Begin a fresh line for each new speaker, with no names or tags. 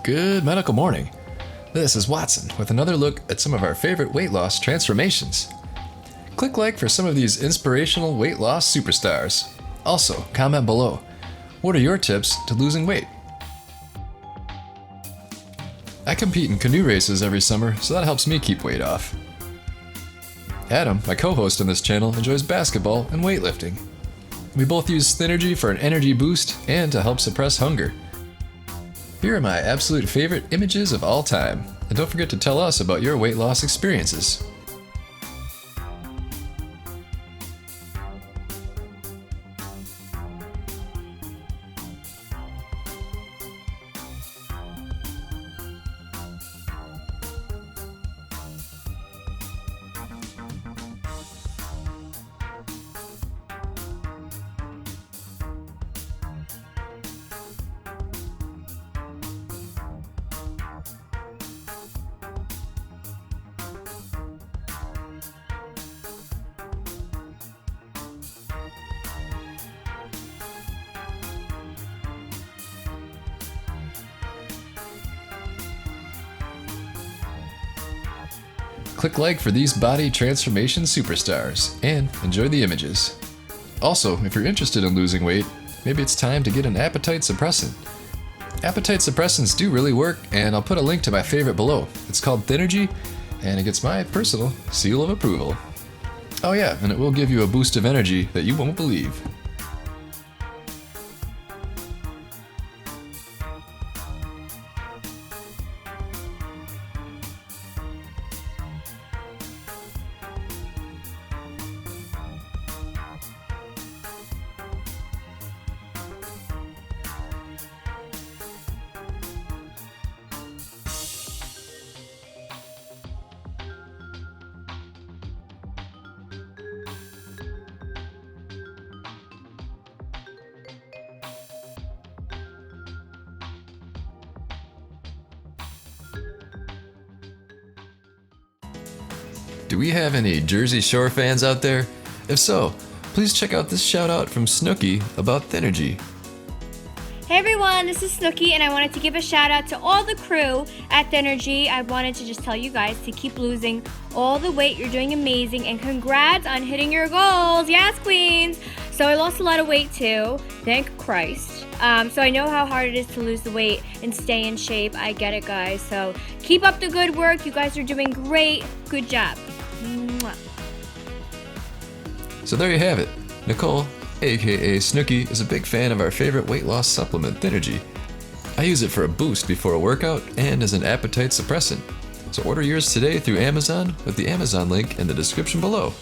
Good medical morning. This is Watson with another look at some of our favorite weight loss transformations. Click like for some of these inspirational weight loss superstars. Also, comment below. What are your tips to losing weight? I compete in canoe races every summer, so that helps me keep weight off. Adam, my co-host on this channel, enjoys basketball and weightlifting. We both use Synergy for an energy boost and to help suppress hunger. Here are my absolute favorite images of all time, and don't forget to tell us about your weight loss experiences. Click like for these body transformation superstars and enjoy the images. Also, if you're interested in losing weight, maybe it's time to get an appetite suppressant. Appetite suppressants do really work, and I'll put a link to my favorite below. It's called Synergy, and it gets my personal seal of approval. Oh yeah, and it will give you a boost of energy that you won't believe. Do we have any Jersey Shore fans out there? If so, please check out this shout out from Snooki about Synergy.
Hey everyone, this is Snooki, and I wanted to give a shout out to all the crew at Synergy. I wanted to just tell you guys to keep losing all the weight. You're doing amazing, and congrats on hitting your goals. Yes, queens. So I lost a lot of weight too, thank Christ. So I know how hard it is to lose the weight and stay in shape. I get it, guys. So keep up the good work. You guys are doing great. Good job. Mwah.
So there you have it. Nicole, aka Snooki, is a big fan of our favorite weight loss supplement, Synergy. I use it for a boost before a workout and as an appetite suppressant. So order yours today through Amazon with the Amazon link in the description below.